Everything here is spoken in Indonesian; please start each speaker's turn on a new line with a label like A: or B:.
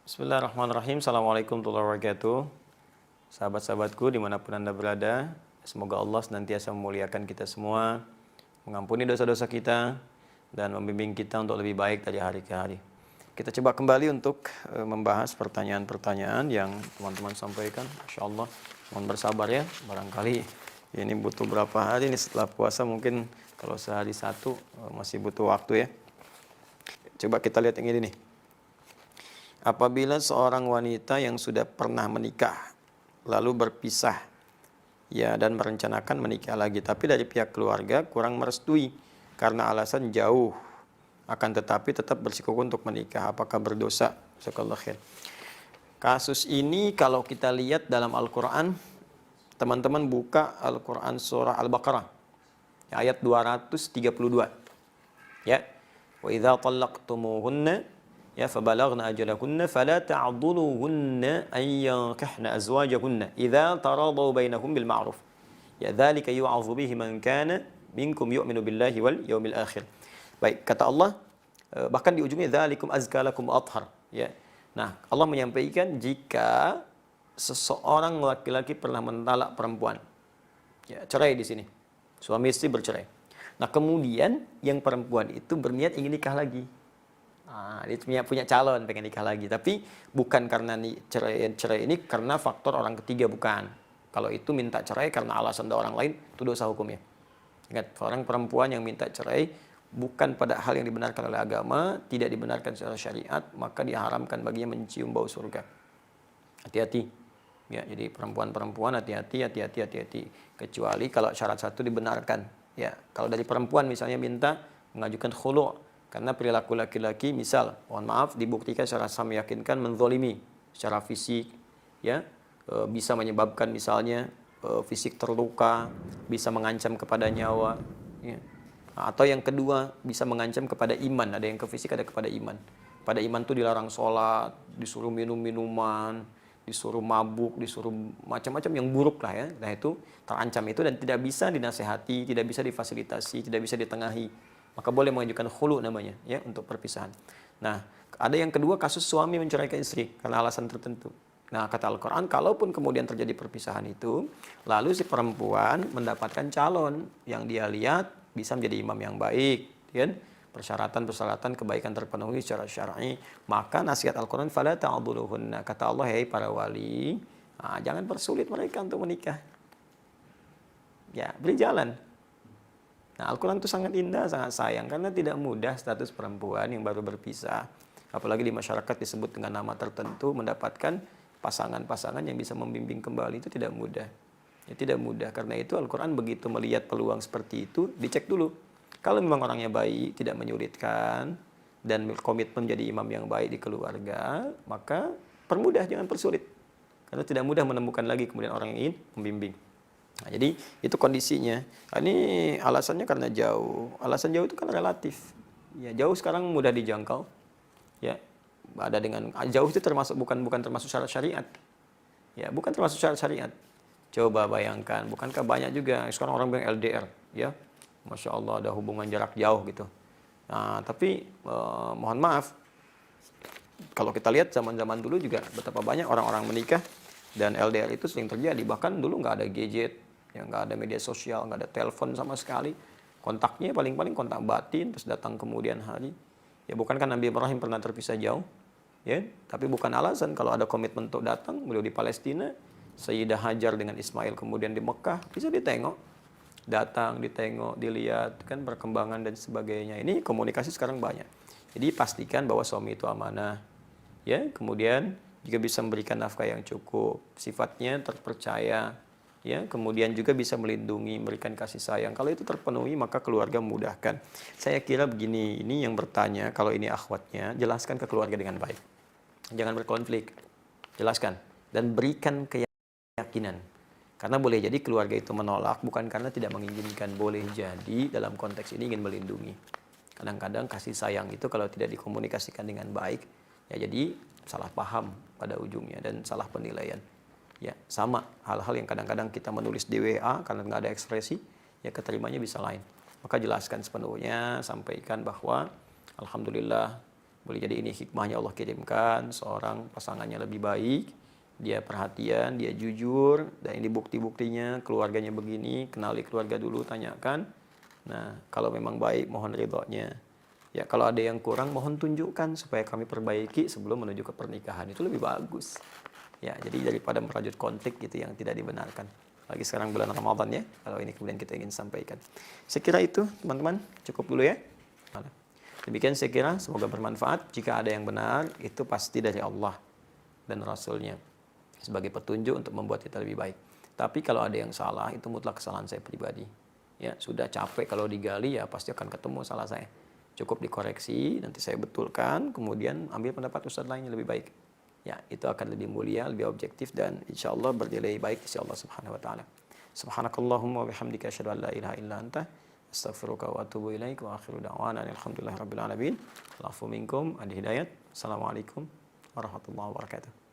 A: Bismillahirrahmanirrahim. Assalamualaikum warahmatullahi wabarakatuh. Sahabat-sahabatku dimanapun Anda berada, semoga Allah senantiasa memuliakan kita semua, mengampuni dosa-dosa kita, dan membimbing kita untuk lebih baik dari hari ke hari. Kita coba kembali untuk membahas pertanyaan-pertanyaan yang teman-teman sampaikan. Insya Allah, mohon bersabar ya. Barangkali ini butuh berapa hari nih setelah puasa, mungkin kalau sehari satu masih butuh waktu ya. Coba kita lihat yang ini nih. Apabila seorang wanita yang sudah pernah menikah lalu berpisah ya dan merencanakan menikah lagi, tapi dari pihak keluarga kurang merestui karena alasan jauh, akan tetapi tetap bersikukuh untuk menikah, apakah berdosa? Jazakallahu khair. Kasus ini kalau kita lihat dalam Al-Quran, teman-teman buka Al-Quran surah Al-Baqarah ayat 232 ya. Wa idza talaqtumuhunna ya fabalagna ajalahunna fala ta'dhuluhunna an yankihna azwajahunna idza taradaw bainahum bil ma'ruf ya dzalika yu'adzu bihi man kana minkum yu'minu billahi wal yawmil akhir. Baik, kata Allah bahkan di ujungnya dzalikum azka lakum athhar ya. Nah, Allah menyampaikan jika seseorang laki-laki pernah mentalak perempuan ya, cerai di sini, suami istri bercerai. Nah, kemudian yang perempuan itu berniat ingin nikah lagi. Nah, dia punya calon pengen nikah lagi, tapi bukan karena cerai ini karena faktor orang ketiga, bukan. Kalau itu minta cerai karena alasan orang lain, itu dosa hukumnya. Ingat, orang perempuan yang minta cerai bukan pada hal yang dibenarkan oleh agama, tidak dibenarkan secara syariat, maka diharamkan baginya mencium bau surga. Hati-hati. Ya, jadi perempuan-perempuan hati-hati. Kecuali kalau syarat satu dibenarkan. Ya, kalau dari perempuan misalnya minta mengajukan khulu' karena perilaku laki-laki, misal, mohon maaf, dibuktikan secara meyakinkan menzolimi secara fisik, ya, bisa menyebabkan misalnya fisik terluka, bisa mengancam kepada nyawa, ya. Atau yang kedua bisa mengancam kepada iman, ada yang ke fisik, ada kepada iman. Pada iman itu dilarang sholat, disuruh minum minuman, disuruh mabuk, disuruh macam-macam yang buruk lah ya. Nah itu terancam itu dan tidak bisa dinasehati, tidak bisa difasilitasi, tidak bisa ditengahi. Maka boleh mengajukan khulu namanya ya untuk perpisahan. Nah, ada yang kedua kasus suami menceraikan istri karena alasan tertentu. Nah, kata Al-Qur'an, kalaupun kemudian terjadi perpisahan itu, lalu si perempuan mendapatkan calon yang dia lihat bisa menjadi imam yang baik, kan? Persyaratan-persyaratan kebaikan terpenuhi secara syar'i, maka nasihat Al-Qur'an fala ta'dhuluhunna, kata Allah, hei para wali, jangan persulit mereka untuk menikah. Ya, beri jalan. Nah, Al-Quran itu sangat indah, sangat sayang, karena tidak mudah status perempuan yang baru berpisah, apalagi di masyarakat disebut dengan nama tertentu, mendapatkan pasangan-pasangan yang bisa membimbing kembali, itu tidak mudah. Ya, tidak mudah, karena itu Al-Quran begitu melihat peluang seperti itu, dicek dulu. Kalau memang orangnya baik, tidak menyulitkan, dan komitmen menjadi imam yang baik di keluarga, maka permudah, jangan persulit. Karena tidak mudah menemukan lagi kemudian orang yang ingin membimbing. Nah, jadi itu kondisinya. Nah, ini alasannya karena jauh. Alasan jauh itu kan relatif. Ya, jauh sekarang mudah dijangkau. Ya, ada dengan jauh itu termasuk bukan termasuk syarat syariat. Ya, bukan termasuk syarat syariat. Coba bayangkan, bukankah banyak juga sekarang orang bilang LDR, ya. Masya Allah ada hubungan jarak jauh gitu. Nah, tapi mohon maaf, kalau kita lihat zaman-zaman dulu juga betapa banyak orang-orang menikah dan LDR itu sering terjadi. Bahkan dulu nggak ada gadget, ya, nggak ada media sosial, nggak ada telepon sama sekali. Kontaknya paling-paling kontak batin, terus datang kemudian hari. Ya, bukankah Nabi Ibrahim pernah terpisah jauh? Ya, tapi bukan alasan kalau ada komitmen untuk datang. Beliau di Palestina, Sayyidah Hajar dengan Ismail kemudian di Mekah, bisa ditengok. Datang, ditengok, dilihat, kan perkembangan dan sebagainya. Ini komunikasi sekarang banyak. Jadi pastikan bahwa suami itu amanah. Ya, kemudian juga bisa memberikan nafkah yang cukup, sifatnya terpercaya. Ya, kemudian juga bisa melindungi, memberikan kasih sayang. Kalau itu terpenuhi, maka keluarga memudahkan. Saya kira begini, ini yang bertanya, kalau ini akhwatnya, jelaskan ke keluarga dengan baik. Jangan berkonflik. Jelaskan. Dan berikan keyakinan. Karena boleh jadi keluarga itu menolak, bukan karena tidak menginginkan. Boleh jadi dalam konteks ini ingin melindungi. Kadang-kadang kasih sayang itu kalau tidak dikomunikasikan dengan baik, ya jadi salah paham pada ujungnya dan salah penilaian. Ya, sama hal-hal yang kadang-kadang kita menulis di WA karena nggak ada ekspresi, ya keterimanya bisa lain. Maka jelaskan sepenuhnya, sampaikan bahwa alhamdulillah Boleh jadi ini hikmahnya Allah kirimkan, seorang pasangannya lebih baik, dia perhatian, dia jujur, dan ini bukti-buktinya, keluarganya begini, kenali keluarga dulu, tanyakan. Nah, kalau memang baik, mohon ridhonya. Ya, kalau ada yang kurang, mohon tunjukkan supaya kami perbaiki sebelum menuju ke pernikahan. Itu lebih bagus. Ya, jadi daripada merajut konflik gitu yang tidak dibenarkan. Lagi sekarang bulan Ramadan ya, kalau ini kemudian kita ingin sampaikan. Saya kira itu, teman-teman, cukup dulu ya. Demikian saya kira, semoga bermanfaat. Jika ada yang benar, itu pasti dari Allah dan Rasulnya sebagai petunjuk untuk membuat kita lebih baik. Tapi kalau ada yang salah, itu mutlak kesalahan saya pribadi. Ya, sudah capek kalau digali, ya pasti akan ketemu salah saya. Cukup dikoreksi, nanti saya betulkan, kemudian ambil pendapat ustadz lain yang lebih baik. Ya, itu akan lebih mulia, lebih objektif, dan insya Allah bernilai baik di sisi Allah Subhanahu wa Ta'ala. Subhanakallahumma wa bihamdika asyhadu an la ilaha illa anta astaghfiruka wa atubu ilaik wa akhiru da'wana alhamdulillahirabbil alamin. Allahu minkum, adi hidayat. Assalamualaikum warahmatullahi wabarakatuh.